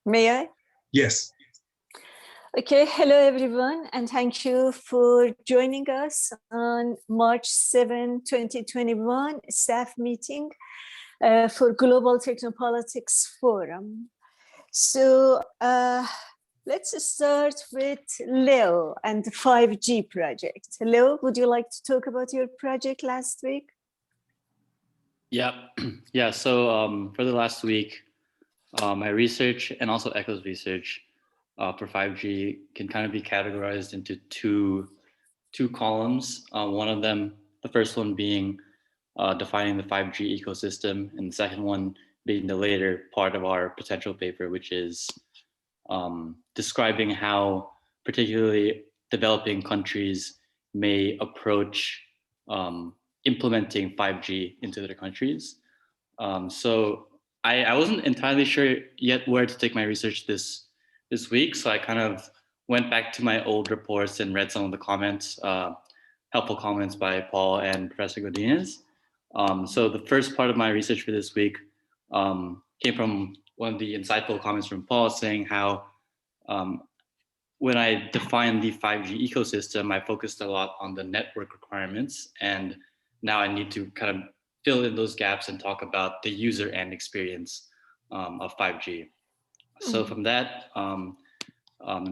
May I? Yes. Okay, hello everyone, and thank you for joining us on March 7, 2021 staff meeting for Global Technopolitics Forum. So let's start with Leo and the 5G project. Leo, would you like to talk about your project last week? Yeah, yeah. So for the last week, my research and also Echo's research for 5G can kind of be categorized into two columns. One of them, the first one being defining the 5G ecosystem, and the second one being the later part of our potential paper, which is describing how particularly developing countries may approach implementing 5G into their countries. So I wasn't entirely sure yet where to take my research this week, so I kind of went back to my old reports and read some of the comments, helpful comments by Paul and Professor Godinez. So the first part of my research for this week came from one of the insightful comments from Paul, saying how when I defined the 5G ecosystem, I focused a lot on the network requirements, and now I need to kind of fill in those gaps and talk about the user end experience of 5G. So from that, in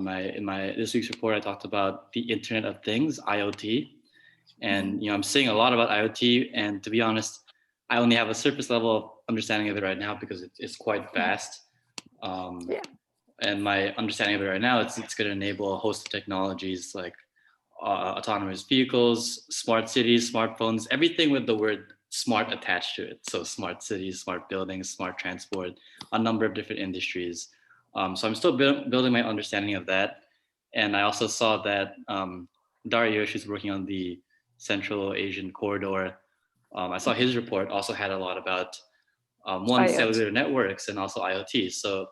my this week's report, I talked about the Internet of Things, IoT, and I'm seeing a lot about IoT. And to be honest, I only have a surface level of understanding of it right now because it's quite vast. And my understanding of it right now, it's going to enable a host of technologies like autonomous vehicles, smart cities, smartphones, everything with the word smart attached to it. So smart cities, smart buildings, smart transport, a number of different industries. So I'm still building my understanding of that. And I also saw that Dario, who's working on the Central Asian corridor, I saw his report also had a lot about cellular networks and also IoT. So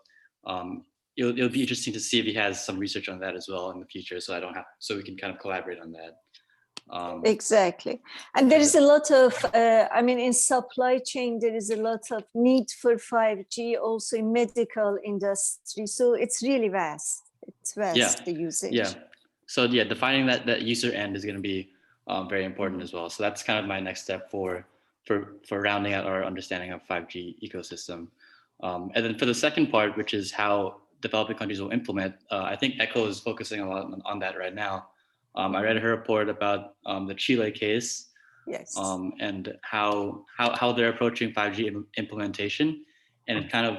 it'll be interesting to see if he has some research on that as well in the future. So we can kind of collaborate on that. Exactly. And there is a lot of, in supply chain, there is a lot of need for 5G also in medical industry. So it's really vast. It's vast, the usage. Yeah. So defining that user end is going to be very important as well. So that's kind of my next step for rounding out our understanding of 5G ecosystem. And then for the second part, which is how developing countries will implement, I think Echo is focusing a lot on that right now. I read her report about the Chile case, and how they're approaching 5G implementation, and it kind of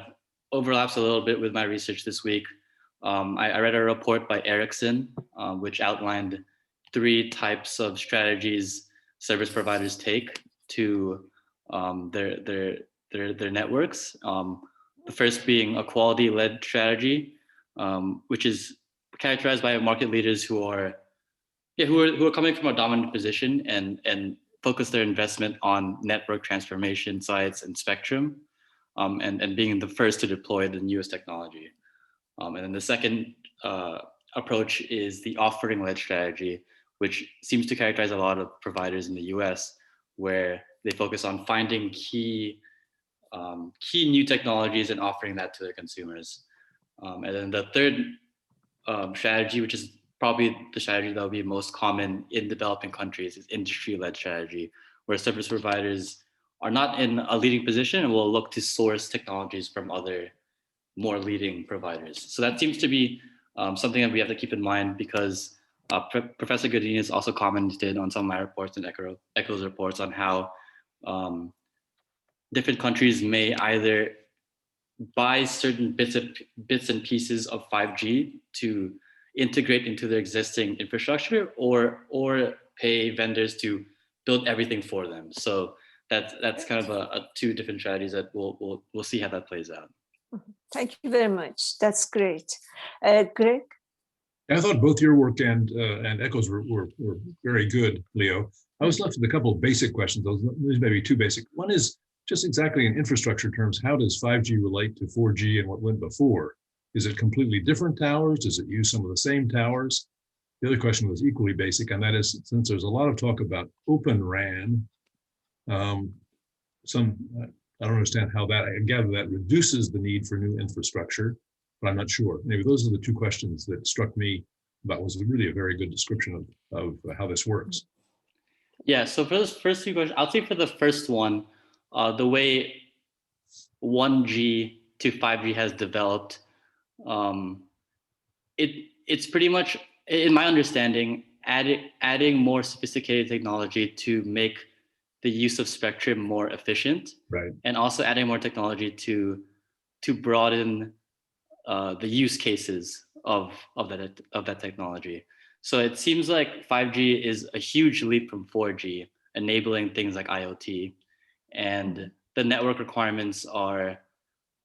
overlaps a little bit with my research this week. I read a report by Ericsson, which outlined 3 types of strategies service providers take to their networks. The first being a quality-led strategy, which is characterized by market leaders who are coming from a dominant position and focus their investment on network transformation sites and spectrum, and being the first to deploy the newest technology. And then the second approach is the offering-led strategy, which seems to characterize a lot of providers in the US, where they focus on finding key new technologies and offering that to their consumers. And then the third strategy, which is probably the strategy that will be most common in developing countries, is industry-led strategy, where service providers are not in a leading position and will look to source technologies from other more leading providers. So that seems to be something that we have to keep in mind, because Professor Godinez also commented on some of my reports and Echo's reports on how different countries may either buy certain bits and pieces of 5G to integrate into their existing infrastructure, or pay vendors to build everything for them. So that's kind of a 2 different strategies that we'll see how that plays out. Thank you very much. That's great. Greg? I thought both your work and Echo's were very good, Leo. I was left with a couple of basic questions. These may be too basic. One is just exactly in infrastructure terms, how does 5G relate to 4G and what went before? Is it completely different towers? Does it use some of the same towers? The other question was equally basic, and that is, since there's a lot of talk about Open RAN, Some, I don't understand how that, I gather that reduces the need for new infrastructure, but I'm not sure. Maybe those are the two questions that struck me about was really a very good description of how this works. Yeah, so for those first two questions, I'll say for the first one, the way 1G to 5G has developed, it's pretty much, in my understanding, adding more sophisticated technology to make the use of spectrum more efficient, right? And also adding more technology to broaden the use cases of that technology. So it seems like 5G is a huge leap from 4G, enabling things like IoT, and the network requirements are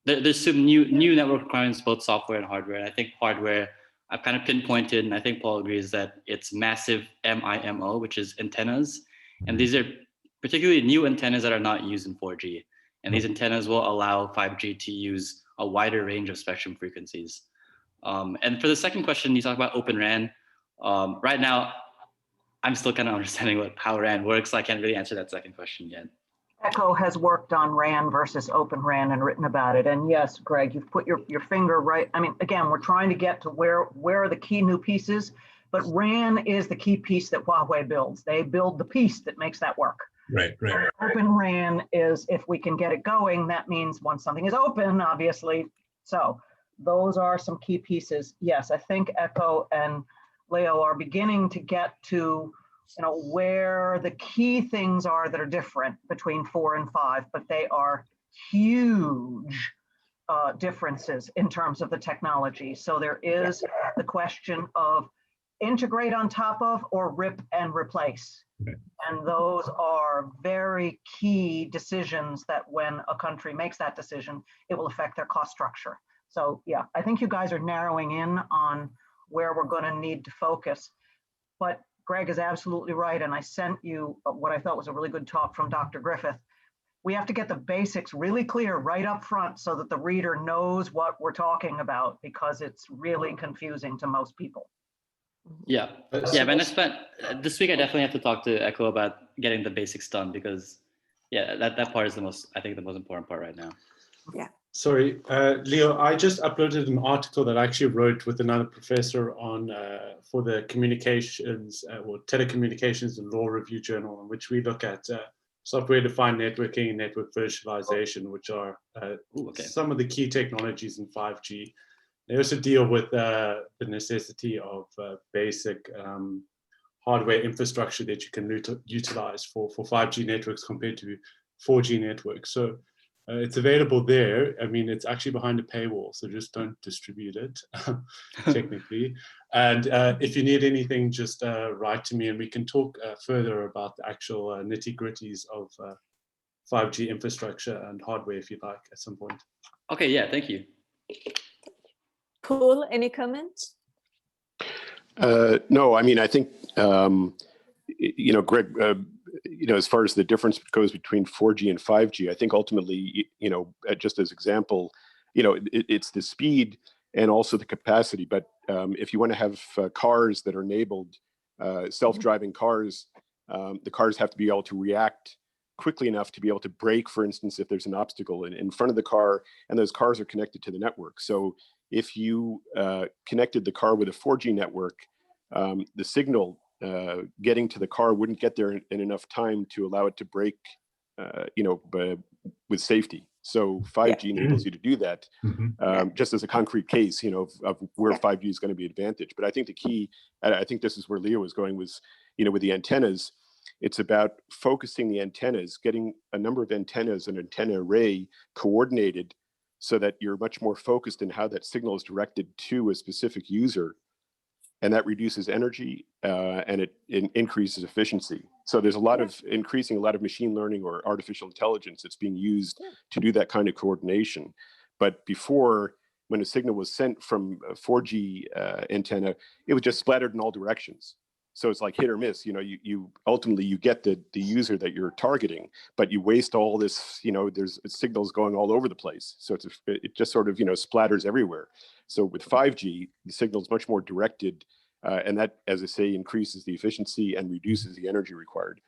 there's some new network requirements, both software and hardware. And I think hardware, I've kind of pinpointed, and I think Paul agrees that it's massive MIMO, which is antennas, and these are particularly new antennas that are not used in 4G. And these antennas will allow 5G to use a wider range of spectrum frequencies. And for the second question, you talk about Open RAN. Right now, I'm still kind of understanding how RAN works, so I can't really answer that second question yet. ECHO has worked on RAN versus Open RAN and written about it. And yes, Greg, you've put your finger right. I mean, again, we're trying to get to where are the key new pieces, but RAN is the key piece that Huawei builds. They build the piece that makes that work. Right. Open RAN is, if we can get it going, that means once something is open, obviously. So those are some key pieces. Yes, I think ECHO and Leo are beginning to get to where the key things are that are different between 4 and 5, but they are huge differences in terms of the technology. So there is the question of integrate on top of or rip and replace. Okay. And those are very key decisions that when a country makes that decision, it will affect their cost structure. So yeah, I think you guys are narrowing in on where we're going to need to focus. But Greg is absolutely right. And I sent you what I thought was a really good talk from Dr. Griffith. We have to get the basics really clear right up front so that the reader knows what we're talking about, because it's really confusing to most people. Yeah, and I spent this week, I definitely have to talk to ECHO about getting the basics done, because that part is I think the most important part right now. Yeah. Sorry, Leo, I just uploaded an article that I actually wrote with another professor on for the communications or telecommunications and law review journal, in which we look at software-defined networking and network virtualization, which are some of the key technologies in 5G. They also deal with the necessity of basic hardware infrastructure that you can utilize for 5G networks compared to 4G networks. So it's available there. I mean, it's actually behind a paywall, so just don't distribute it technically. And if you need anything, just write to me and we can talk further about the actual nitty-gritties of 5G infrastructure and hardware if you'd like at some point. Okay, yeah, thank you. Paul, any comments? No, I mean, I think, Greg, as far as the difference goes between 4G and 5G, I think ultimately, just as example, it's the speed and also the capacity. But if you want to have cars that are enabled, self-driving cars, the cars have to be able to react quickly enough to be able to brake, for instance, if there's an obstacle in front of the car, and those cars are connected to the network. So if you connected the with a 4G network, the signal getting to the car wouldn't get there in enough time to allow it to brake, with safety. So 5G enables you to do that, just as a concrete case, of where 5G is going to be advantage. But I think the key, I think this is where Leo was going, was, with the antennas, it's about focusing the antennas, getting a number of antennas, an antenna array coordinated so that you're much more focused in how that signal is directed to a specific user. And that reduces energy and it increases efficiency. So there's increasing a lot of machine learning or artificial intelligence that's being used to do that kind of coordination. But before, when a signal was sent from a 4G antenna, it was just splattered in all directions. So it's like hit or miss. You ultimately you get the user that you're targeting, but you waste all this. There's signals going all over the place. So it just sort of splatters everywhere. So with 5G, the signal is much more directed, and that, as I say, increases the efficiency and reduces the energy required.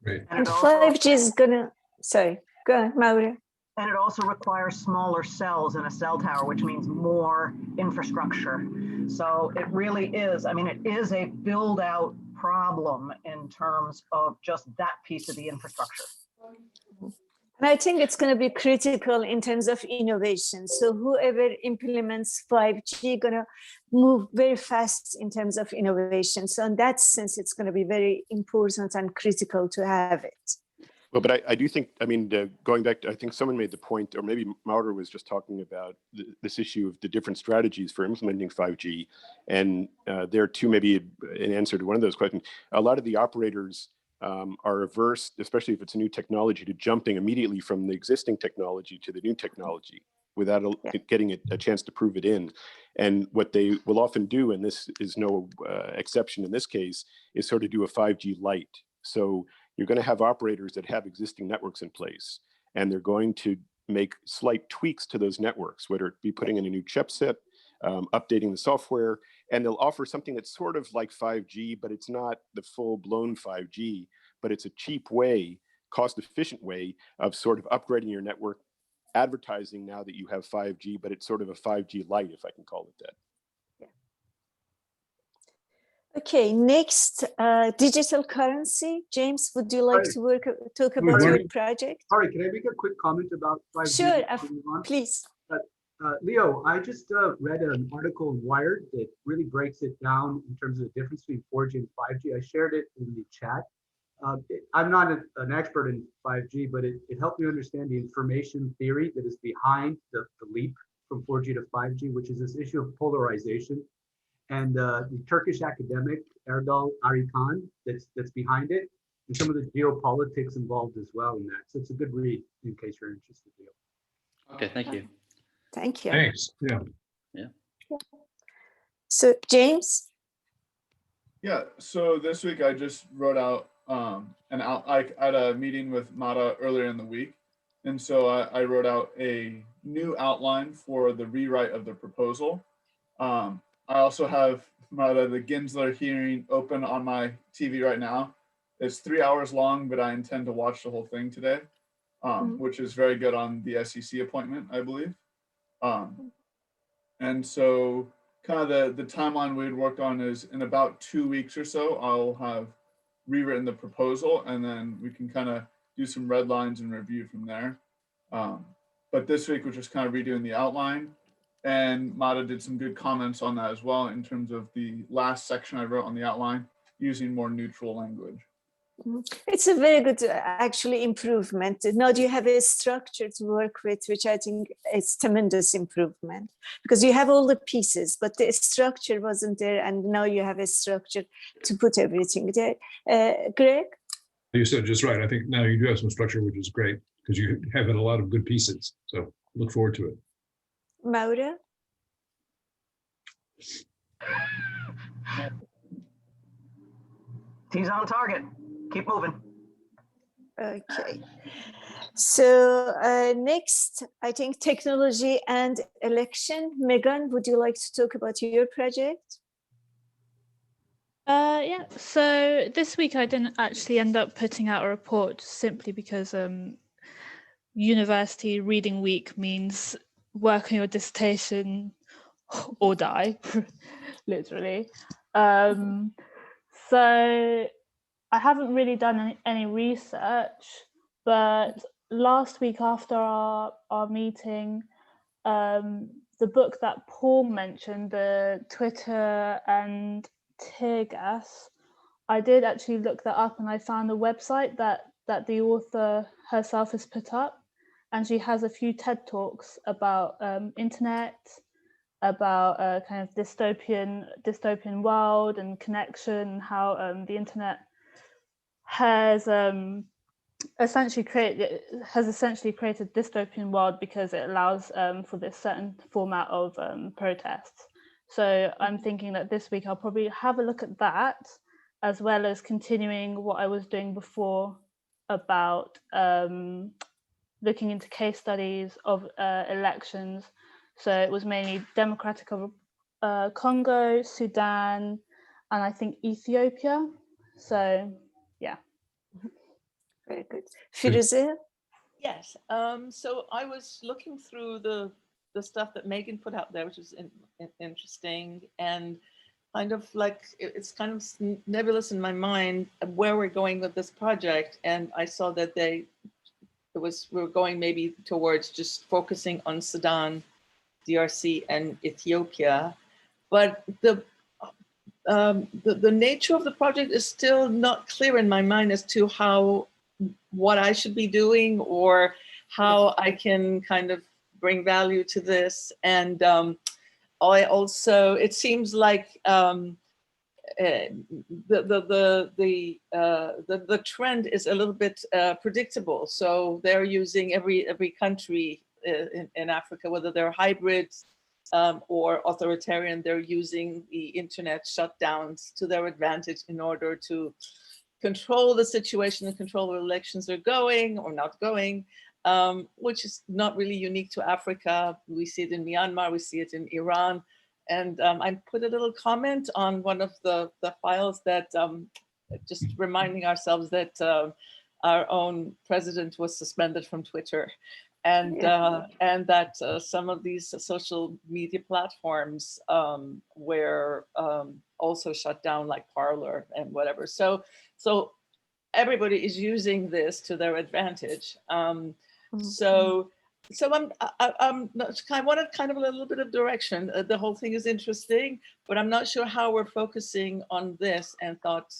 Great. And it also, 5G is gonna, sorry, go on, Maura. and it also requires smaller cells in a cell tower, which means more infrastructure. So it really is, I mean, it is a build out problem in terms of just that piece of the infrastructure. And I think it's going to be critical in terms of innovation. So whoever implements 5G going to move very fast in terms of innovation. So in that sense, it's going to be very important and critical to have it. Well, but I do think, I mean, going back to, I think someone made the point, or maybe Maura was just talking about this issue of the different strategies for implementing 5G. And there too, maybe an answer to one of those questions. A lot of the operators are averse, especially if it's a new technology, to jumping immediately from the existing technology to the new technology without getting a chance to prove it in. And what they will often do, and this is no exception in this case, is sort of do a 5G light. So you're going to have operators that have existing networks in place, and they're going to make slight tweaks to those networks, whether it be putting in a new chipset, updating the software, and they'll offer something that's sort of like 5G, but it's not the full-blown 5G, but it's a cheap way, cost-efficient way of sort of upgrading your network, advertising now that you have 5G, but it's sort of a 5G light, if I can call it that. Okay, next, digital currency. James, would you like to talk about your project? Sorry, can I make a quick comment about 5G? Sure, please. Leo, I just read an article in Wired that really breaks it down in terms of the difference between 4G and 5G. I shared it in the chat. I'm not an expert in 5G, but it helped me understand the information theory that is behind the leap from 4G to 5G, which is this issue of polarization. And the Turkish academic Erdal Arikan that's behind it, and some of the geopolitics involved as well in that. So it's a good read in case you're interested, Leo. Okay, thank you. Thank you. Thanks. Yeah. So James? Yeah, so this week I just wrote out I had a meeting with Mata earlier in the week. And so I wrote out a new outline for the rewrite of the proposal. I also have the Ginsler hearing open on my TV right now. It's 3 hours long, but I intend to watch the whole thing today, which is very good on the SEC appointment, I believe. And so kind of the timeline we had worked on is in about 2 weeks or so, I'll have rewritten the proposal, and then we can kind of do some red lines and review from there. But this week, we're just kind of redoing the outline. And Mata did some good comments on that as well in terms of the last section I wrote on the outline, using more neutral language. It's a very good, actually, improvement. Now you have a structure to work with, which I think is tremendous improvement, because you have all the pieces, but the structure wasn't there, and now you have a structure to put everything there. Greg? You said just right. I think now you do have some structure, which is great, because you have a lot of good pieces. So look forward to it. Maura? He's on target. Keep moving. Okay. So next, I think technology and election. Megan, would you like to talk about your project? Yeah, so this week I didn't actually end up putting out a report simply because university reading week means work on your dissertation or die, literally. So I haven't really done any research, but last week after our meeting, the book that Paul mentioned, the Twitter and Tear Gas, I did actually look that up, and I found a website that the author herself has put up, and she has a few TED Talks about internet, about kind of dystopian world and connection, how the internet has essentially created dystopian world because it allows for this certain format of protests. So I'm thinking that this week I'll probably have a look at that, as well as continuing what I was doing before about looking into case studies of elections. So it was mainly Democratic of Congo, Sudan, and I think Ethiopia. So yeah. Very good. Firuze? Yes. So I was looking through the stuff that Megan put out there, which was interesting, and kind of like it's kind of nebulous in my mind where we're going with this project. And I saw that we're going maybe towards just focusing on Sudan, DRC, and Ethiopia, but the nature of the project is still not clear in my mind as to what I should be doing or how I can kind of bring value to this. And I also, it seems like the trend is a little bit predictable. So they're using every country in Africa, whether they're hybrids or authoritarian, they're using the internet shutdowns to their advantage in order to control the situation and control where elections are going or not going, which is not really unique to Africa. We see it in Myanmar, we see it in Iran. And I put a little comment on one of the files that just reminding ourselves that our own president was suspended from Twitter. And that some of these social media platforms were also shut down, like Parler and whatever. So everybody is using this to their advantage. So I wanted kind of a little bit of direction. The whole thing is interesting, but I'm not sure how we're focusing on this, and thought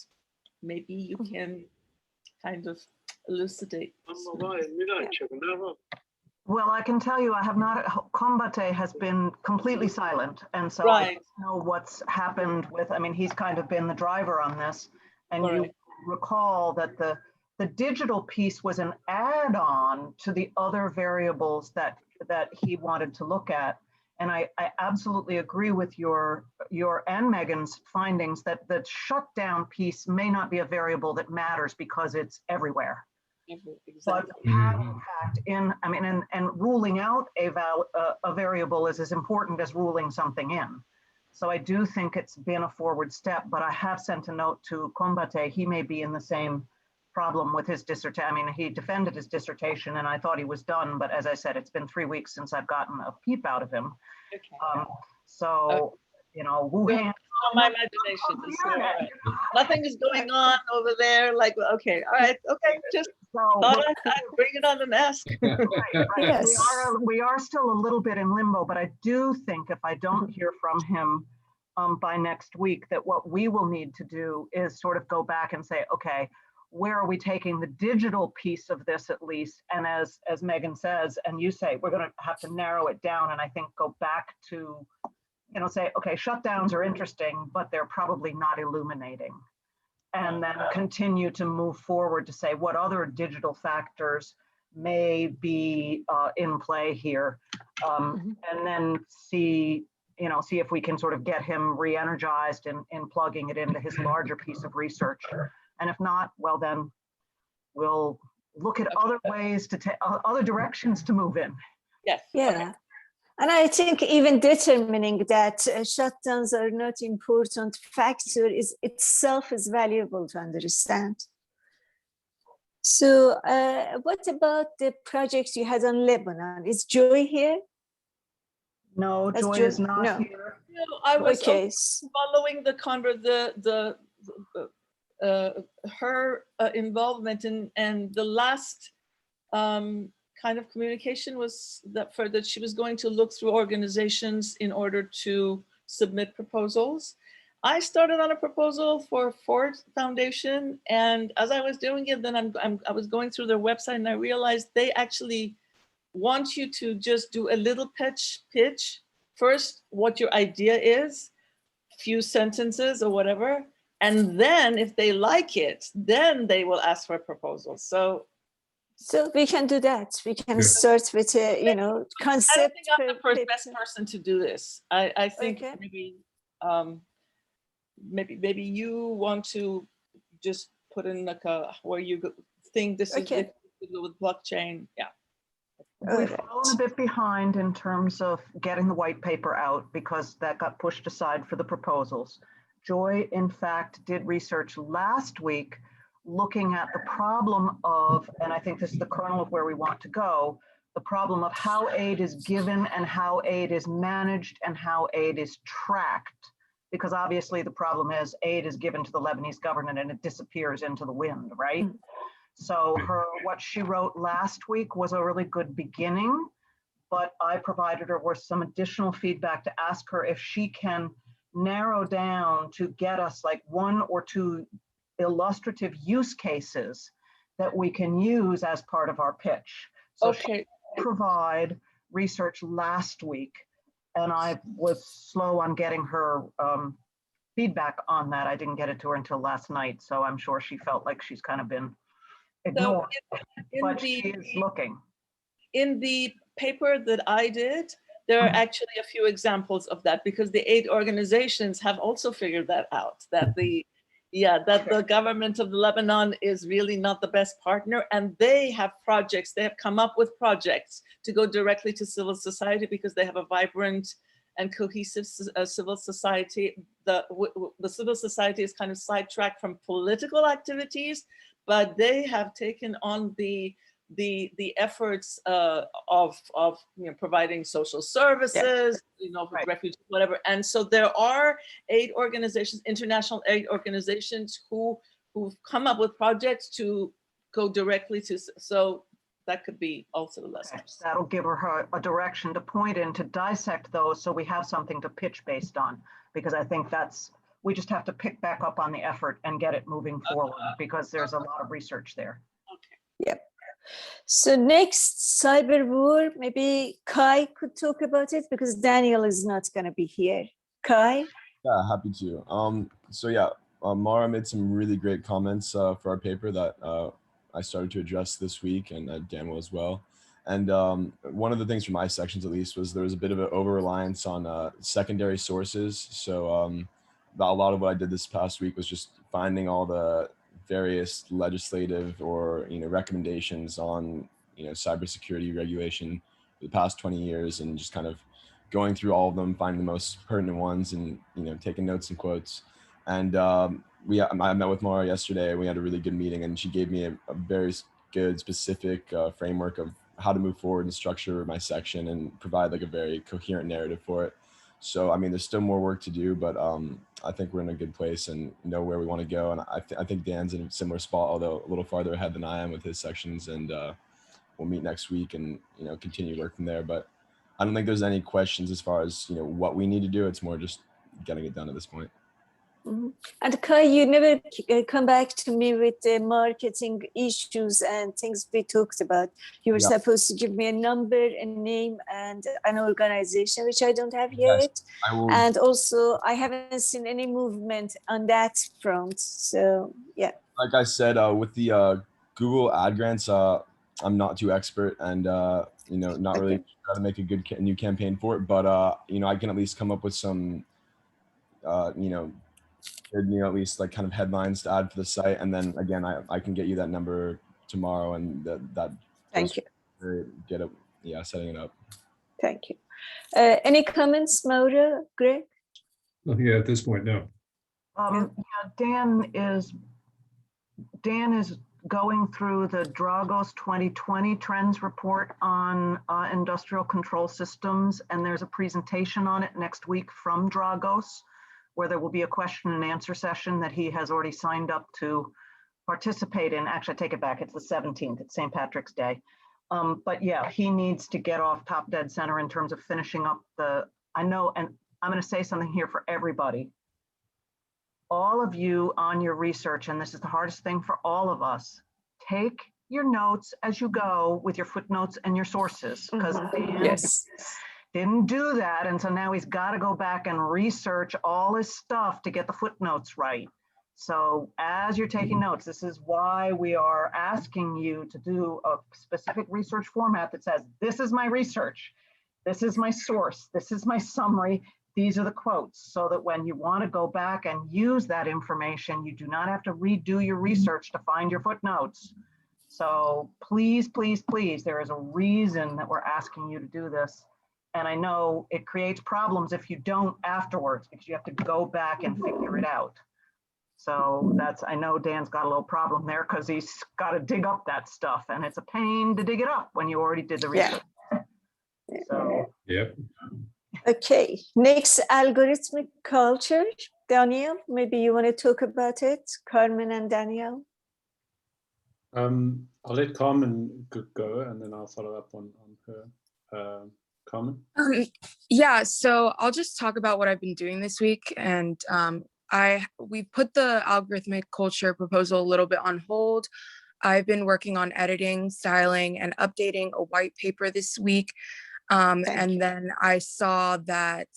maybe you can kind of elucidate. Well, I can tell you, I have not, Kombate has been completely silent. And so I don't know what's happened with, I mean, he's kind of been the driver on this. And you recall that the digital piece was an add-on to the other variables that he wanted to look at. And I absolutely agree with your and Megan's findings that the shutdown piece may not be a variable that matters because it's everywhere. Exactly. But have in fact and ruling out a variable is as important as ruling something in. So I do think it's been a forward step, but I have sent a note to Kombate. He may be in the same problem with his dissertation. I mean, he defended his dissertation and I thought he was done, but as I said, it's been 3 weeks since I've gotten a peep out of him. Okay. You know, Wuhan. My imagination is so right. Nothing is going on over there. Like, okay, all right, okay, just thought I'd bring it on and ask. Right. Yes. We are still a little bit in limbo, but I do think if I don't hear from him by next week, that what we will need to do is sort of go back and say, okay, where are we taking the digital piece of this at least? And as Megan says, and you say, we're going to have to narrow it down and I think go back to, you know, say, okay, shutdowns are interesting, but they're probably not illuminating. And then continue to move forward to say what other digital factors may be in play here. And then see if we can sort of get him re-energized in plugging it into his larger piece of research. And if not, well, then we'll look at other ways to take other directions to move in. Yes. Yeah. Okay. And I think even determining that shutdowns are not important factor is itself is valuable to understand. So what about the projects you had on Lebanon? Is Joy here? No, Joy is not here. No, I was Okay. following her involvement and the last kind of communication was that she was going to look through organizations in order to submit proposals. I started on a proposal for Ford Foundation, and as I was doing it, then I was going through their website and I realized they actually want you to just do a little pitch first, what your idea is, few sentences or whatever, and then if they like it, then they will ask for a proposal. So we can do that. We can start with a, concept. I don't think I'm the best person to do this. I think maybe you want to just put in like where you think this is to do with blockchain. Yeah. We've fallen a bit behind in terms of getting the white paper out because that got pushed aside for the proposals. Joy, in fact, did research last week looking at the problem of, and I think this is the kernel of where we want to go, the problem of how aid is given and how aid is managed and how aid is tracked. Because obviously the problem is aid is given to the Lebanese government and it disappears into the wind, right? So what she wrote last week was a really good beginning, but I provided her with some additional feedback to ask her if she can narrow down to get us like 1 or 2 illustrative use cases that we can use as part of our pitch. So Okay. she provided research last week, and I was slow on getting her feedback on that. I didn't get it to her until last night, so I'm sure she felt like she's kind of been ignored, but she is looking. In the paper that I did, there are actually a few examples of that, because the aid organizations have also figured that out, that the government of Lebanon is really not the best partner, and they have projects, they have come up with projects to go directly to civil society because they have a vibrant and cohesive civil society. The civil society is kind of sidetracked from political activities, but they have taken on the efforts of providing social services, for refugees, whatever. And so there are aid organizations, international aid organizations who've come up with projects to go directly to, so that could be also the lesson. That'll give her a direction to point in to dissect those, so we have something to pitch based on, because I think we just have to pick back up on the effort and get it moving forward, because there's a lot of research there. Okay. Yep. So next, cyber war, maybe Kai could talk about it because Daniel is not going to be here. Kai? Yeah, happy to. So yeah, Mara made some really great comments for our paper that I started to address this week, and Dan will as well. And one of the things from my sections, at least, was there was a bit of an over-reliance on secondary sources. So a lot of what I did this past week was just finding all the various legislative or recommendations on cybersecurity regulation for the past 20 years, and just kind of going through all of them, finding the most pertinent ones, and taking notes and quotes. And I met with Mara yesterday. We had a really good meeting, and she gave me a very good specific framework of how to move forward and structure my section and provide like a very coherent narrative for it. So, I mean, there's still more work to do, but I think we're in a good place and know where we want to go. And I think Dan's in a similar spot, although a little farther ahead than I am with his sections. And we'll meet next week and, continue work from there. But I don't think there's any questions as far as, what we need to do. It's more just getting it done at this point. Mm-hmm. And Kai, you never come back to me with the marketing issues and things we talked about. You were supposed to give me a number, a name, and an organization, which I don't have yet. Yes, I will. And also, I haven't seen any movement on that front. So, yeah. Like I said, with the Google ad grants, I'm not too expert, and not really try to make a good new campaign for it. But I can at least come up with some, at least like kind of headlines to add for the site, and then again, I can get you that number tomorrow, and that. Thank you. Get it, setting it up. Thank you. Any comments, Maura, Greg? Nothing at this point, no. Dan is going through the Dragos 2020 trends report on industrial control systems, and there's a presentation on it next week from Dragos, where there will be a question and answer session that he has already signed up to participate in. Actually, I take it back, it's the 17th, it's St. Patrick's Day. But yeah, he needs to get off top dead center in terms of finishing up I know, and I'm gonna say something here for everybody. All of you on your research, and this is the hardest thing for all of us, take your notes as you go with your footnotes and your sources, because Yes. didn't do that, and so now he's got to go back and research all his stuff to get the footnotes right. So as you're taking notes, this is why we are asking you to do a specific research format that says, this is my research, this is my source, this is my summary, these are the quotes, so that when you want to go back and use that information, you do not have to redo your research to find your footnotes. So please, please, please, there is a reason that we're asking you to do this. And I know it creates problems if you don't afterwards, because you have to go back and figure it out. So that's, I know Dan's got a little problem there because he's got to dig up that stuff, and it's a pain to dig it up when you already did the research. So, Yep. Okay, next, algorithmic culture. Daniel, maybe you want to talk about it, Carmen and Daniel. I'll let Carmen go, and then I'll follow up on her. Carmen? Yeah, so I'll just talk about what I've been doing this week. And we put the algorithmic culture proposal a little bit on hold. I've been working on editing, styling, and updating a white paper this week. And then I saw that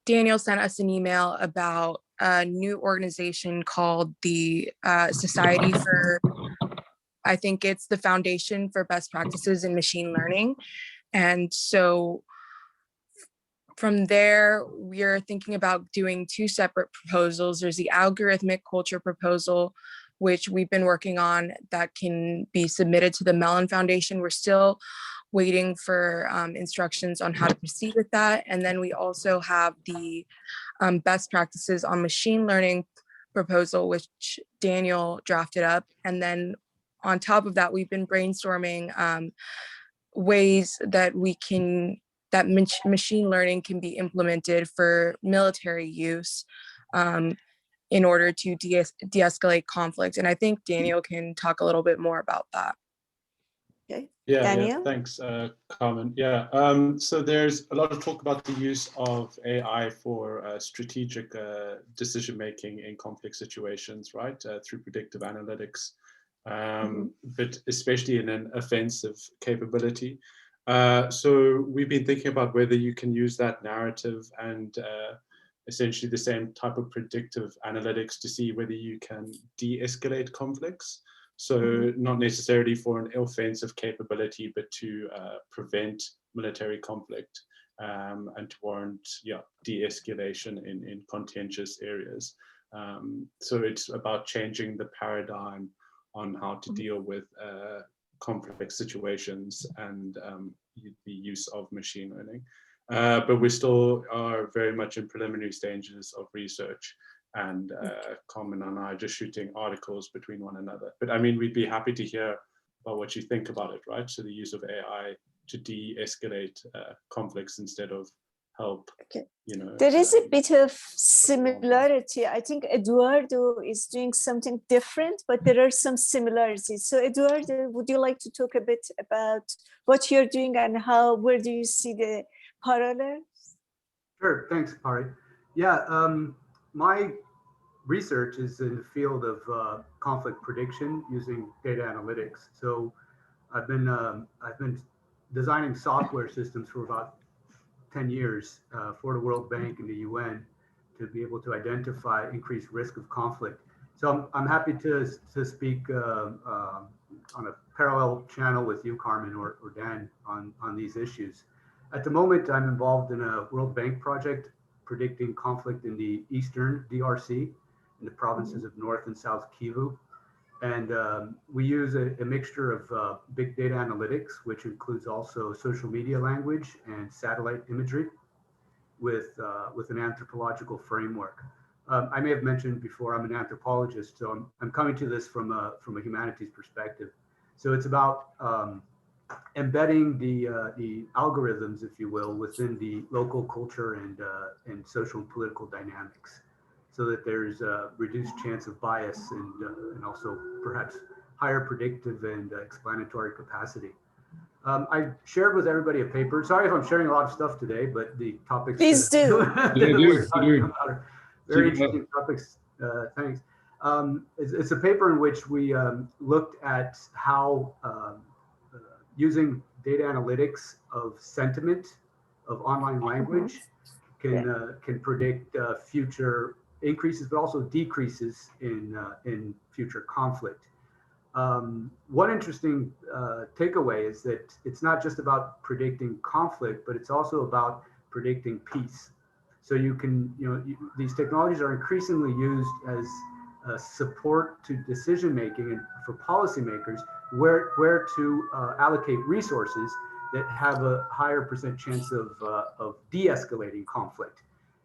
Daniel sent us an email about a new organization called the Society for, I think it's the Foundation for Best Practices in Machine Learning. And so from there, we're thinking about doing two separate proposals. There's the algorithmic culture proposal, which we've been working on, that can be submitted to the Mellon Foundation. We're still waiting for instructions on how to proceed with that. And then we also have the best practices on machine learning proposal, which Daniel drafted up. And then on top of that, we've been brainstorming ways that machine learning can be implemented for military use in order to de-escalate conflict. And I think Daniel can talk a little bit more about that. Okay. Yeah, Daniel? Thanks, Carmen. Yeah, so there's a lot of talk about the use of AI for strategic decision-making in conflict situations, right, through predictive analytics, but especially in an offensive capability. So we've been thinking about whether you can use that narrative and essentially the same type of predictive analytics to see whether you can de-escalate conflicts. So not necessarily for an offensive capability, but to prevent military conflict and to warrant de-escalation in contentious areas. So it's about changing the paradigm on how to deal with complex situations and the use of machine learning. But we still are very much in preliminary stages of research, and Carmen and I are just shooting articles between one another. But I mean, we'd be happy to hear about what you think about it, right? So the use of AI to de-escalate conflicts instead of help, you know. There is a bit of similarity. I think Eduardo is doing something different, but there are some similarities. So Eduardo, would you like to talk a bit about what you're doing and where do you see the parallels? Sure, thanks, Pari. Yeah, my research is in the field of conflict prediction using data analytics. So I've been designing software systems for about 10 years for the World Bank and the UN to be able to identify increased risk of conflict. So I'm happy to speak on a parallel channel with you, Carmen, or Dan on these issues. At the moment, I'm involved in a World Bank project predicting conflict in the Eastern DRC, in the provinces of North and South Kivu. And we use a mixture of big data analytics, which includes also social media language and satellite imagery with an anthropological framework. I may have mentioned before, I'm an anthropologist, so I'm coming to this from a humanities perspective. So it's about embedding the algorithms, if you will, within the local culture and social and political dynamics, so that there's a reduced chance of bias and also perhaps higher predictive and explanatory capacity. I shared with everybody a paper. Sorry if I'm sharing a lot of stuff today, but the topics Please do. we're talking about are very interesting topics. Thanks. It's a paper in which we looked at how using data analytics of sentiment of online language can predict future increases, but also decreases in future conflict. One interesting takeaway is that it's not just about predicting conflict, but it's also about predicting peace. So you can, these technologies are increasingly used as support to decision making and for policymakers where to allocate resources that have a higher % chance of de-escalating conflict.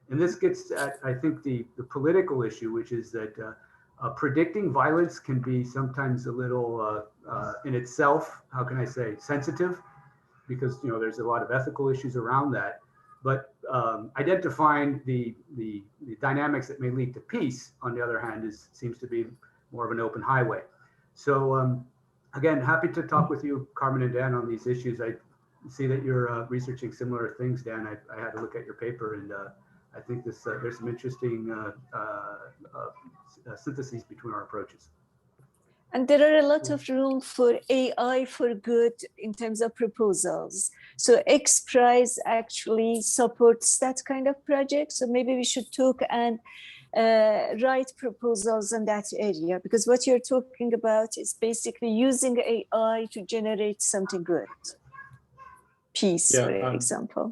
And this gets at, I think, the political issue, which is that predicting violence can be sometimes a little, in itself, how can I say, sensitive, because there's a lot of ethical issues around that. But identifying the dynamics that may lead to peace, on the other hand, seems to be more of an open highway. So again, happy to talk with you, Carmen and Dan, on these issues. I see that you're researching similar things, Dan. I had a look at your paper, and I think there's some interesting syntheses between our approaches. And there are a lot of room for AI for good in terms of proposals. So X Prize actually supports that kind of project. So maybe we should talk and write proposals in that area, because what you're talking about is basically using AI to generate something good. Peace, for example.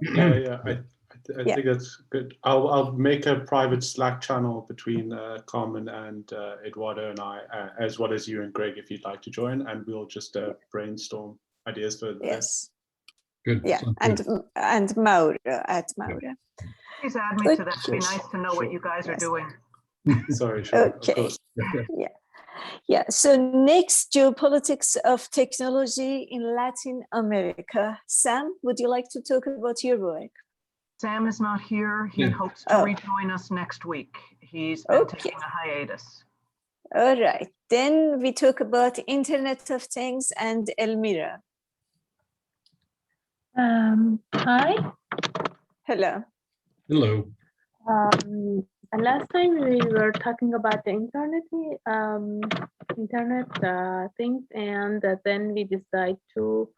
I think that's good. I'll make a private Slack channel between Carmen and Eduardo and I, as well as you and Greg, if you'd like to join, and we'll just brainstorm ideas for yes. Good. Yeah, and Maura, at Maura. Please add me to that. It'd be nice to know what you guys are doing. Sorry, sure. Okay. Of course. Yeah. So next, geopolitics of technology in Latin America. Sam, would you like to talk about your work? Sam is not here. He hopes to rejoin us next week. He's been taking a hiatus. All right. Then we talk about Internet of Things and Elmira. Hi. Hello. Hello. Last time we were talking about the internet things, and then we decided to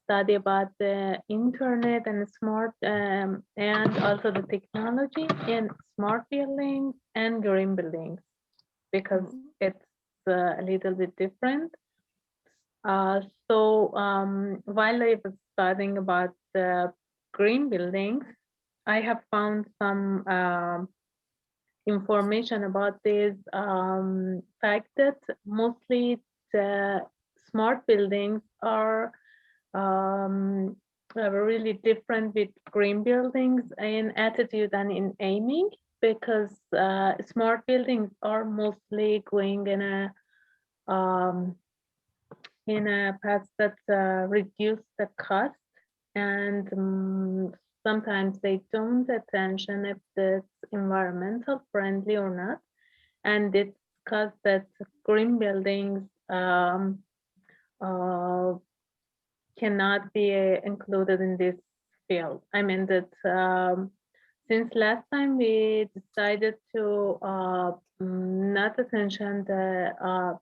study about the internet and smart and also the technology in smart buildings and green buildings, because it's a little bit different. So while I was studying about the green buildings, I have found some information about this fact that mostly the smart buildings are really different with green buildings in attitude and in aiming, because smart buildings are mostly going in a path that reduce the cost, and sometimes they don't attention if it's environmental friendly or not, and it's because that green buildings cannot be included in this field. I mean that since last time we decided to not attention the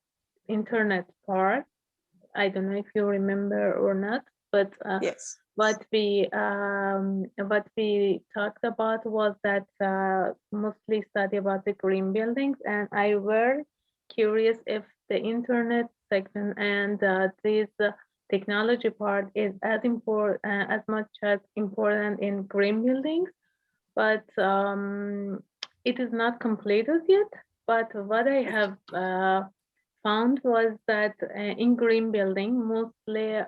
internet part. I don't know if you remember or not, but yes. What we talked about was that mostly study about the green buildings, and I were curious if the internet section and this technology part is as important, as much as important in green buildings, but it is not completed yet. But what I have found was that in green building, mostly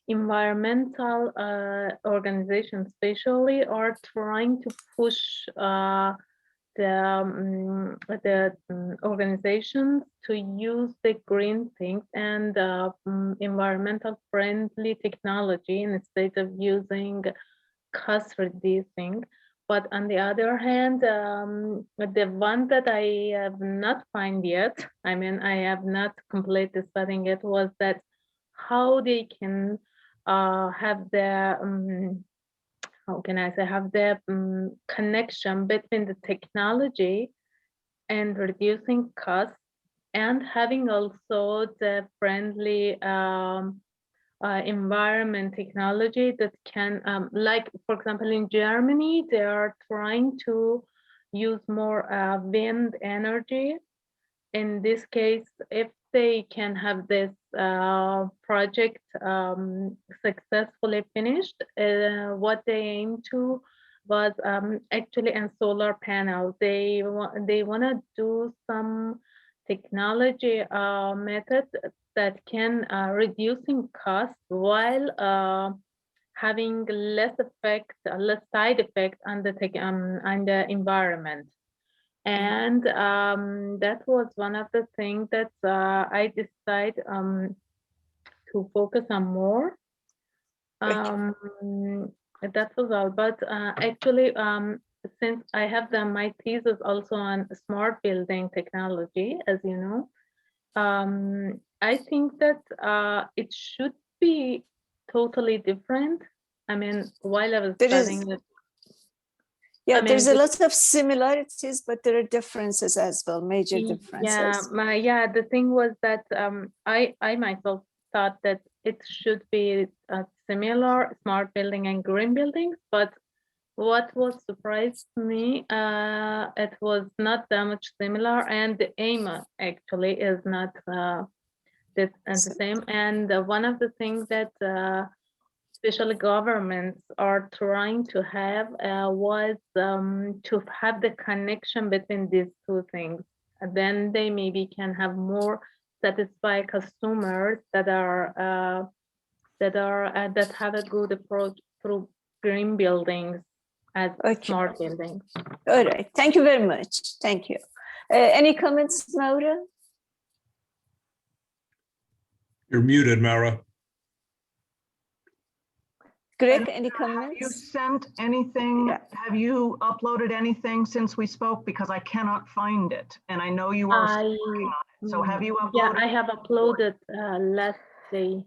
environmental organizations especially are trying to push the organizations to use the green things and environmental friendly technology instead of using cost reducing. But on the other hand, the one that I have not found yet, I mean, I have not completed studying it, was that how they can have the how can I say, have the connection between the technology and reducing costs and having also the friendly environment technology that can, like for example in Germany, they are trying to use more wind energy. In this case, if they can have this project successfully finished, what they aim to was actually a solar panel. They want to do some technology method that can reducing cost while having less side effect on the environment. And that was one of the things that I decided to focus on more. That was all. But actually, since I have done my thesis also on smart building technology, as you know, I think that it should be totally different. I mean, while I was studying it. Yeah, there's a lot of similarities, but there are differences as well, major differences. Yeah, the thing was that I myself thought that it should be similar, smart building and green buildings, but what was surprised me, it was not that much similar, and the aim actually is not the same. And one of the things that especially governments are trying to have was to have the connection between these two things. And then they maybe can have more satisfied consumers that have a good approach through green buildings as smart buildings. All right, thank you very much. Thank you. Any comments, Maura? You're muted, Maura. Greg, any comments? Have you sent anything? Yeah. Have you uploaded anything since we spoke? Because I cannot find it, and I know you are working on it. So have you uploaded? Yeah, I have uploaded last day.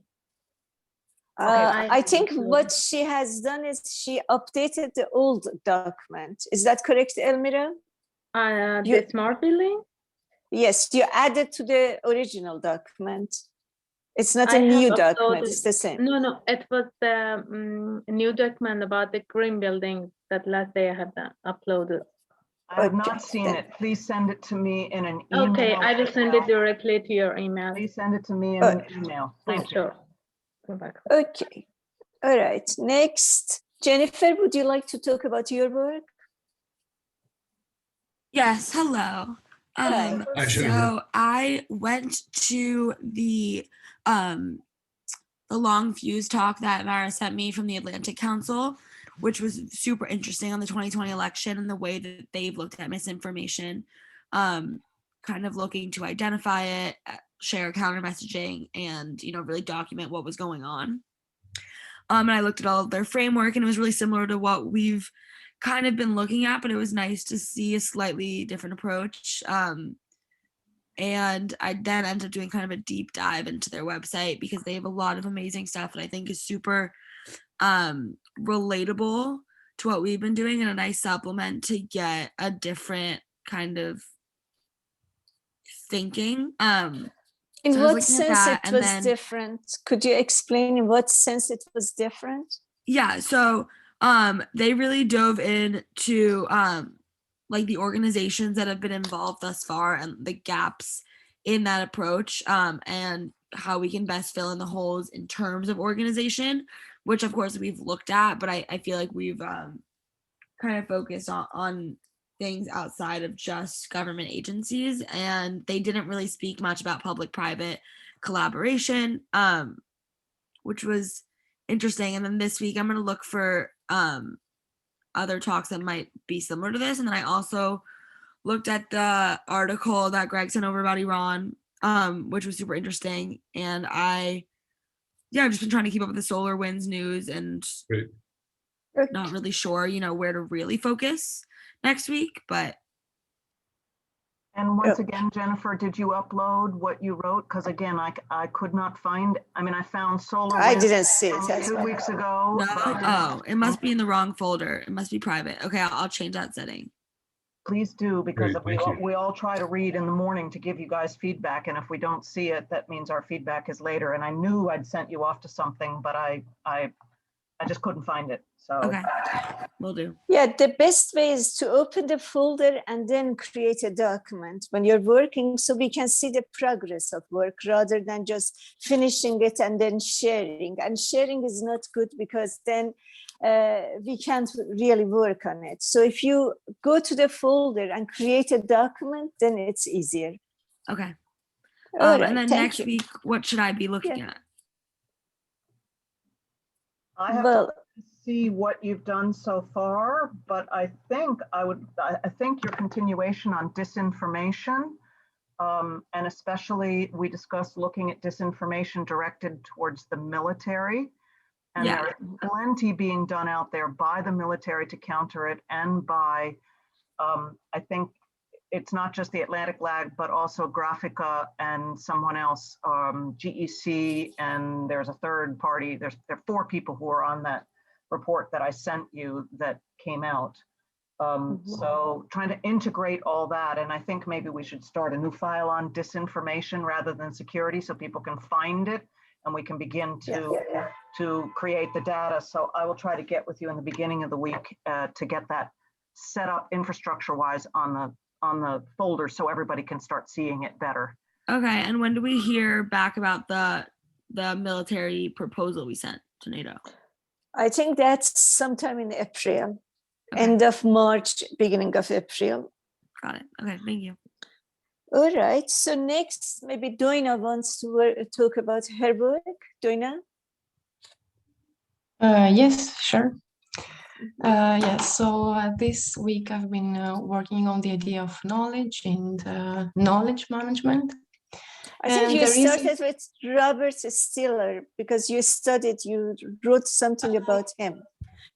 I think what she has done is she updated the old document. Is that correct, Elmira? The smart building? Yes, you added to the original document. It's not a new document, it's the same. No, it was the new document about the green building that last day I have uploaded. I have not seen it. Please send it to me in an email. Okay, I will send it directly to your email. Please send it to me in an email. Thank you. Okay, all right. Next, Jennifer, would you like to talk about your work? Yes, hello. So I went to the long fuse talk that Mara sent me from the Atlantic Council, which was super interesting on the 2020 election and the way that they've looked at misinformation, kind of looking to identify it, share counter messaging, and really document what was going on. And I looked at all of their framework, and it was really similar to what we've kind of been looking at, but it was nice to see a slightly different approach. And I then ended up doing kind of a deep dive into their website because they have a lot of amazing stuff that I think is super relatable to what we've been doing, and a nice supplement to get a different kind of thinking. In what sense it was different? Could you explain in what sense it was different? Yeah, so they really dove into like the organizations that have been involved thus far and the gaps in that approach, and how we can best fill in the holes in terms of organization, which of course we've looked at, but I feel like we've kind of focused on things outside of just government agencies, and they didn't really speak much about public-private collaboration, which was interesting. And then this week I'm going to look for other talks that might be similar to this. And then I also looked at the article that Greg sent over about Iran, which was super interesting. And I've just been trying to keep up with the solar winds news, and not really sure, where to really focus next week, but. And once again, Jennifer, did you upload what you wrote? Because again, I could not find, I found solar winds. I didn't see it. 2 weeks ago. No, it must be in the wrong folder. It must be private. Okay, I'll change that setting. Please do, because we all try to read in the morning to give you guys feedback, and if we don't see it, that means our feedback is later. And I knew I'd sent you off to something, but I just couldn't find it. So okay, will do. Yeah, the best way is to open the folder and then create a document when you're working, so we can see the progress of work rather than just finishing it and then sharing. And sharing is not good because then we can't really work on it. So if you go to the folder and create a document, then it's easier. Okay. All right, and then next week, what should I be looking at? I have Well, to see what you've done so far, but I think I think your continuation on disinformation, and especially we discussed looking at disinformation directed towards the military. And Yeah. there is plenty being done out there by the military to counter it, and by, I think it's not just the Atlantic Lag, but also Graphica and someone else, GEC, and there's a third party. There are 4 people who are on that report that I sent you that came out. So trying to integrate all that, and I think maybe we should start a new file on disinformation rather than security, so people can find it and we can begin to create the data. So I will try to get with you in the beginning of the week to get that set up infrastructure-wise on the folder, so everybody can start seeing it better. Okay, and when do we hear back about the military proposal we sent to NATO? I think that's sometime in April, Okay. end of March, beginning of April. Got it. Okay, thank you. All right, so next, maybe Doina wants to talk about her work. Doina? Yes, sure. So this week I've been working on the idea of knowledge and knowledge management. I think you started with Robert Stiller because you wrote something about him.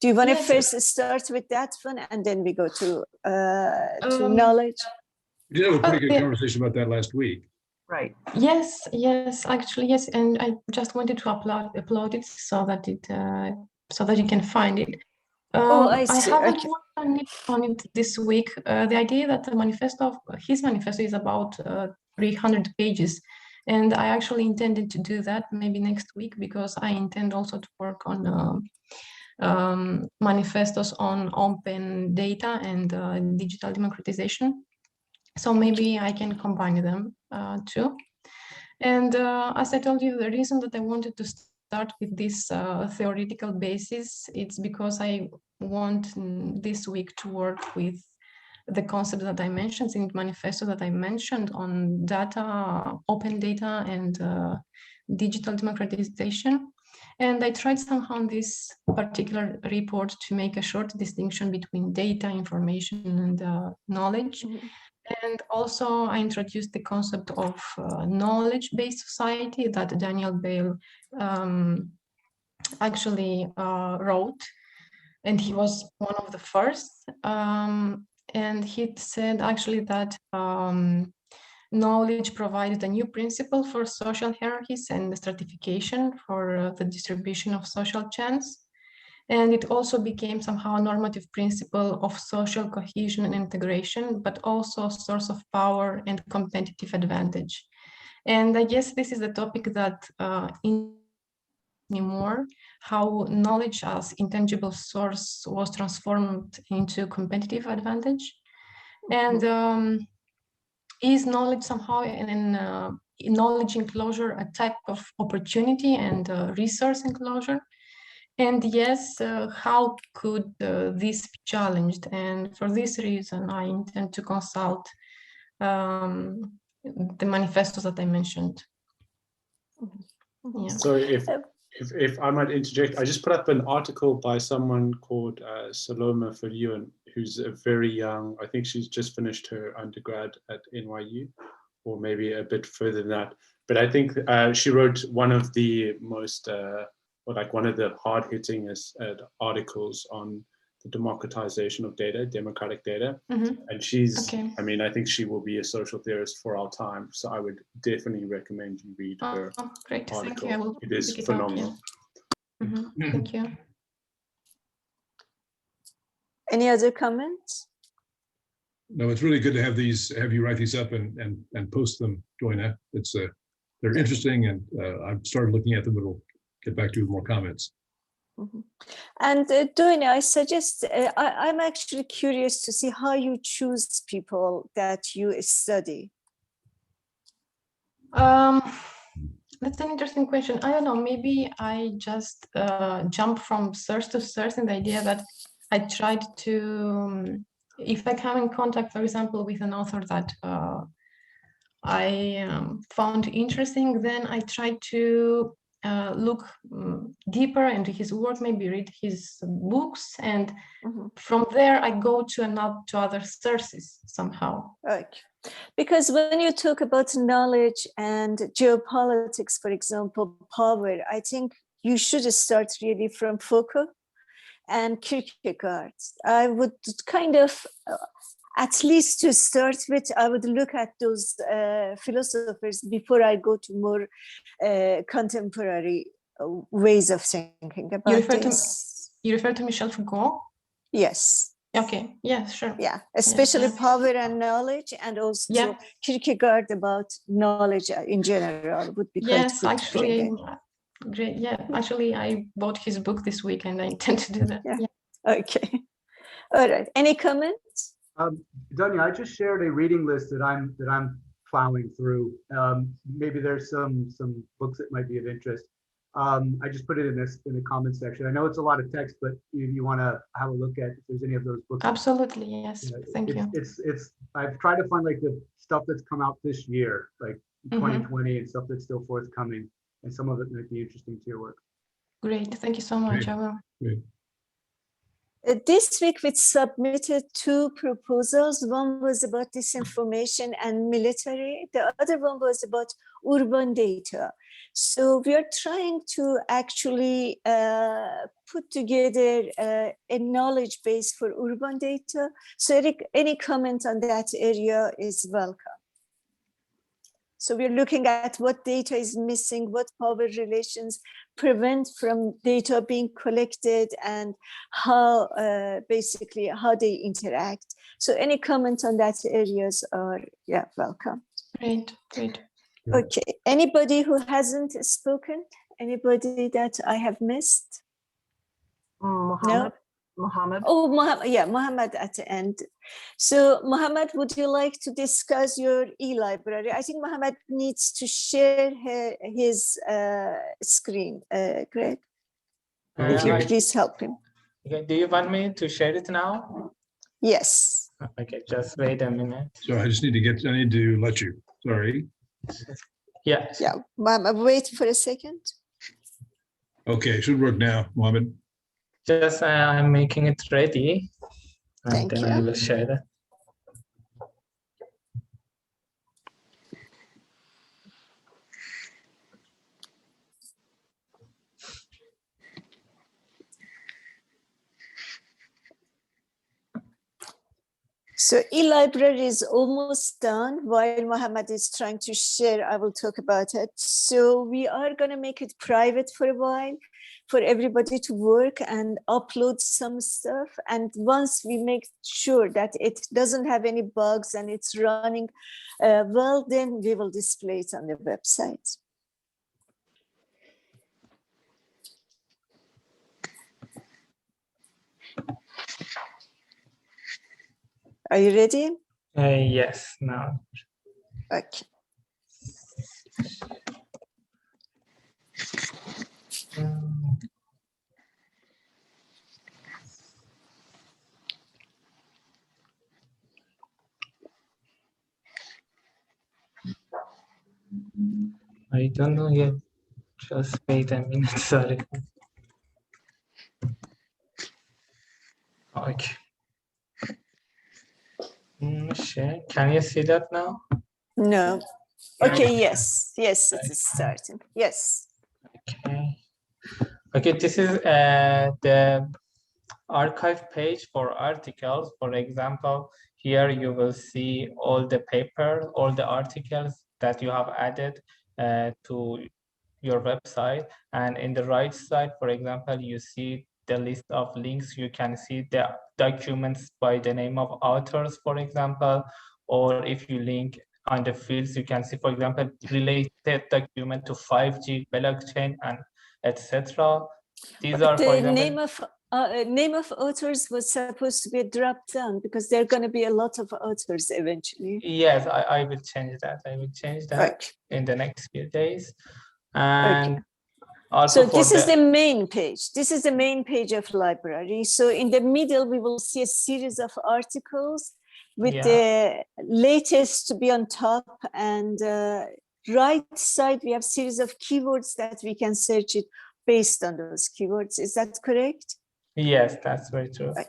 Do you want to first start with that one and then we go to knowledge? We did have a pretty good conversation about that last week. Right. Yes, actually, yes. And I just wanted to upload it so that you can find it. I see. I haven't Okay. worked on it this week. The idea that his manifesto is about 300 pages. And I actually intended to do that maybe next week, because I intend also to work on manifestos on open data and digital democratization. So maybe I can combine them too. And as I told you, the reason that I wanted to start with this theoretical basis, it's because I want this week to work with the concepts that I mentioned in the manifesto that I mentioned on data, open data, and digital democratization. And I tried somehow in this particular report to make a short distinction between data, information, and knowledge. And also I introduced the concept of knowledge-based society that Daniel Bale actually wrote. And he was one of the first. And he said actually that knowledge provided a new principle for social hierarchies and stratification for the distribution of social chance. And it also became somehow a normative principle of social cohesion and integration, but also a source of power and competitive advantage. And I guess this is the topic that anymore, how knowledge as intangible source was transformed into competitive advantage. And is knowledge somehow in knowledge enclosure a type of opportunity and resource enclosure? And yes, how could this be challenged? And for this reason, I intend to consult the manifestos that I mentioned. Yeah. So if I might interject, I just put up an article by someone called Salome Farion, who's a very young, I think she's just finished her undergrad at NYU, or maybe a bit further than that. But I think she wrote one of the most, one of the hard-hitting articles on the democratization of data, democratic data. And she's, I mean, I think she will be a social theorist for our time. So I would definitely recommend you read her great. article. Thank you. I will it is pick it phenomenal. Up, yeah. Thank you. Any other comments? No, it's really good to have you write these up and post them, Doina. It's they're interesting, and I've started looking at them, but we'll get back to you with more comments. And Doina, I suggest, I'm actually curious to see how you choose people that you study. That's an interesting question. I don't know, maybe I just jump from source to source, in the idea that I tried to, if I come in contact, for example, with an author that I found interesting, then I try to look deeper into his work, maybe read his books, and from there I go to other sources somehow. Okay. Because when you talk about knowledge and geopolitics, for example, power, I think you should start really from Foucault and Kierkegaard. I would kind of, at least to start with, I would look at those philosophers before I go to more contemporary ways of thinking about this. You refer to Michel Foucault? Yes. Okay, yeah, sure. Yeah, especially power and knowledge, and also Kierkegaard about knowledge in general would be quite good. Actually, great. Yeah, actually, I bought his book this week, and I intend to do that. Yeah. Okay. All right. Any comments? Dunya, I just shared a reading list that I'm plowing through. Maybe there's some books that might be of interest. I just put it in the comment section. I know it's a lot of text, but if you want to have a look at if there's any of those books. Absolutely, yes. Thank you. It's I've tried to find like the stuff that's come out this year, like 2020, and stuff that's still forthcoming, and some of it might be interesting to your work. Great, thank you so much. I will. Great. This week we submitted 2 proposals. One was about disinformation and military. The other one was about urban data. So we are trying to actually put together a knowledge base for urban data. So Eric, any comment on that area is welcome. So we're looking at what data is missing, what power relations prevent from data being collected, and how basically how they interact. So any comment on that areas are welcome. Great. Okay, anybody who hasn't spoken? Anybody that I have missed? Mohammed. Oh, Mohammed at the end. So Mohammed, would you like to discuss your e-library? I think Mohammed needs to share his screen. Greg, if you please help him. Okay, do you want me to share it now? Yes. Okay, just wait a minute. So I need to let you, sorry. Yeah. Yeah, Mohammed, wait for a second. Okay, should work now, Mohammed. Just I'm making it ready, and Thank then you. I will share that. So e-library is almost done. While Mohammed is trying to share, I will talk about it. So we are going to make it private for a while for everybody to work and upload some stuff. And once we make sure that it doesn't have any bugs and it's running well, then we will display it on the website. Are you ready? Yes, now. Okay. I don't know yet. Just wait a minute, sorry. Okay. Share. Can you see that now? No. Okay, yes, it is starting. Yes. Okay. Okay, this is the archive page for articles. For example, here you will see all the papers, all the articles that you have added to your website. And in the right side, for example, you see the list of links. You can see the documents by the name of authors, for example, or if you link on the fields, you can see, for example, related document to 5G, blockchain, and etc. These are, for example, name of authors was supposed to be dropped down because there are going to be a lot of authors eventually. Yes, I will change that. I will change that in the next few days. And also, so this is the main page. This is the main page of library. So in the middle, we will see a series of articles with the latest to be on top and right side, we have series of keywords that we can search it based on those keywords. Is that correct? Yes, that's very true. Okay.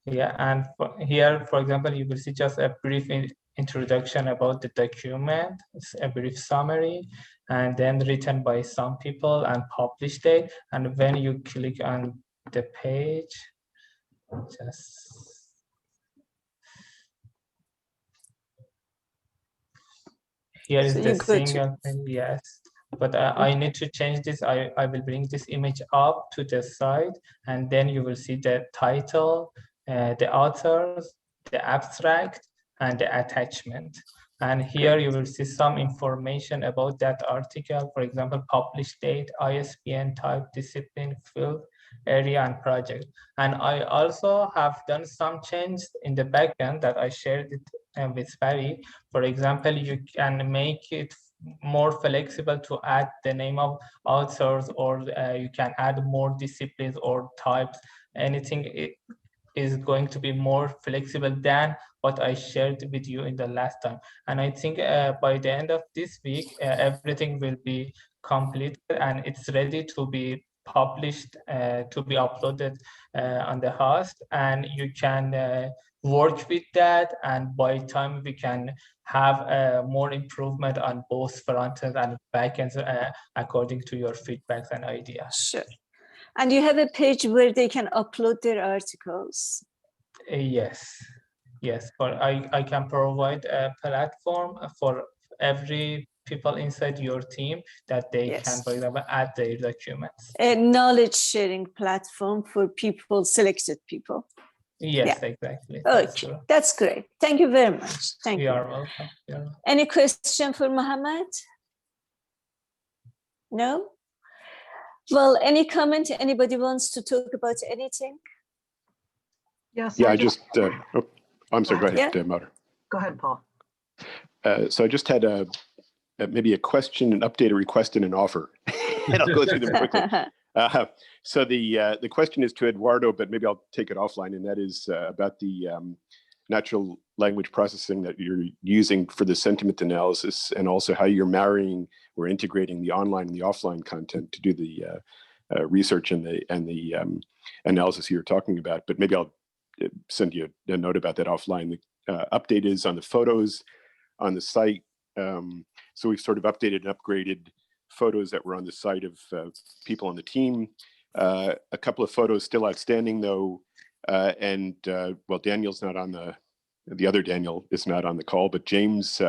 Yeah, and here, for example, you will see just a brief introduction about the document, it's a brief summary, and then written by some people and published date. And when you click on the page, just here is the single thing, yes. But I need to change this. I will bring this image up to the side, and then you will see the title, the authors, the abstract, and the attachment. And here you will see some information about that article, for example, published date, ISBN, type, discipline, field, area, and project. And I also have done some changes in the backend that I shared it with Barry. For example, you can make it more flexible to add the name of authors, or you can add more disciplines or types. Anything is going to be more flexible than what I shared with you in the last time. And I think by the end of this week, everything will be completed and it's ready to be published, to be uploaded on the host, and you can work with that, and by time we can have more improvement on both front end and back end according to your feedbacks and ideas. Sure. And you have a page where they can upload their articles? Yes, but I can provide a platform for every people inside your team that they can, for example, add their documents. A knowledge sharing platform for people, selected people. Yes, exactly. Okay, that's great. Thank you very much. Thank you. You're welcome. Any question for Mohammed? No? Well, any comment? Anybody wants to talk about anything? Yes. Yeah, I'm sorry, go ahead, Mauder. Go ahead, Paul. So I just had maybe a question, an update, a request, and an offer. And I'll go through them quickly. So the question is to Eduardo, but maybe I'll take it offline, and that is about the natural language processing that you're using for the sentiment analysis, and also how you're marrying or integrating the online and the offline content to do the research and the analysis you're talking about. But maybe I'll send you a note about that offline. The update is on the photos on the site. So we've sort of updated and upgraded photos that were on the site of people on the team. A couple of photos still outstanding though. Well, Daniel's not on the other Daniel is not on the call, but James,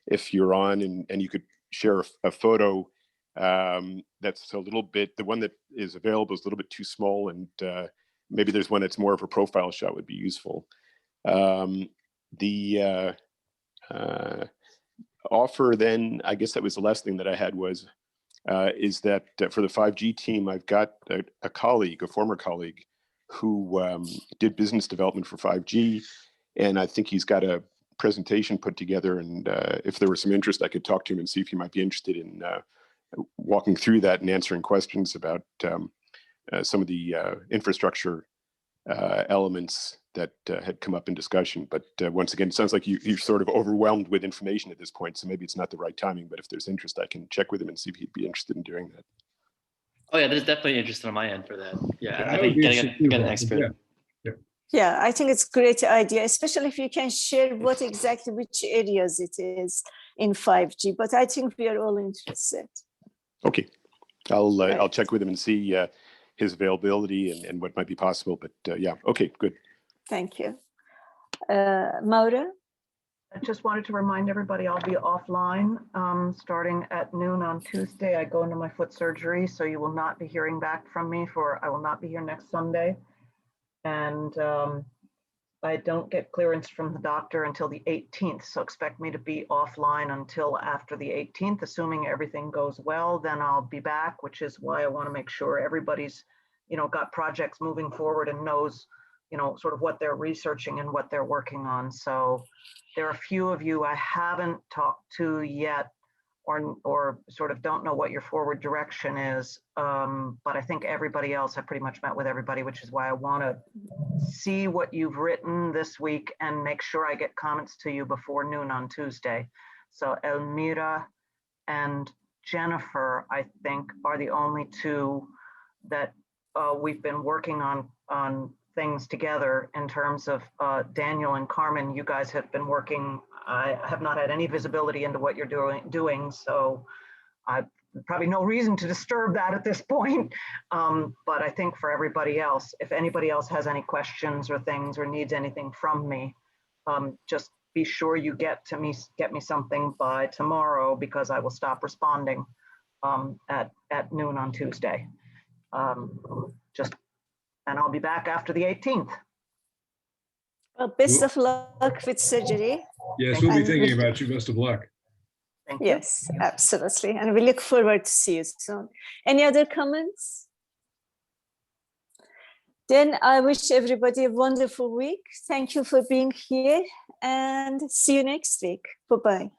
if you're on and you could share a photo that's a little bit, the one that is available is a little bit too small, and maybe there's one that's more of a profile shot would be useful. The offer then, I guess that was the last thing that I had was, is that for the 5G team, I've got a colleague, a former colleague, who did business development for 5G. And I think he's got a presentation put together. And if there was some interest, I could talk to him and see if he might be interested in walking through that and answering questions about some of the infrastructure elements that had come up in discussion. But once again, it sounds like you're sort of overwhelmed with information at this point. So maybe it's not the right timing, but if there's interest, I can check with him and see if he'd be interested in doing that. Oh yeah, there's definitely interest on my end for that. Yeah, I think getting an expert. Yeah, I think it's a great idea, especially if you can share what exactly which areas it is in 5G. But I think we are all interested. Okay, I'll check with him and see his availability and what might be possible. But yeah, okay, good. Thank you. Maura? I just wanted to remind everybody I'll be offline starting at noon on Tuesday. I go into my foot surgery, so you will not be hearing back from me I will not be here next Sunday. And I don't get clearance from the doctor until the 18th. So expect me to be offline until after the 18th, assuming everything goes well, then I'll be back, which is why I want to make sure everybody's, got projects moving forward and knows, sort of what they're researching and what they're working on. So there are a few of you I haven't talked to yet, or sort of don't know what your forward direction is. But I think everybody else, I pretty much met with everybody, which is why I want to see what you've written this week and make sure I get comments to you before noon on Tuesday. So Elmira and Jennifer, I think, are the only two that we've been working on things together in terms of Daniel and Carmen. You guys have been working. I have not had any visibility into what you're doing, so I probably no reason to disturb that at this point. But I think for everybody else, if anybody else has any questions or things or needs anything from me, just be sure you get me something by tomorrow, because I will stop responding at noon on Tuesday. And I'll be back after the 18th. Well, best of luck with surgery. Yes, we'll be thinking about you. Best of luck. Thank you. Yes, absolutely. And we look forward to see you soon. Any other comments? Then I wish everybody a wonderful week. Thank you for being here and see you next week. Bye-bye.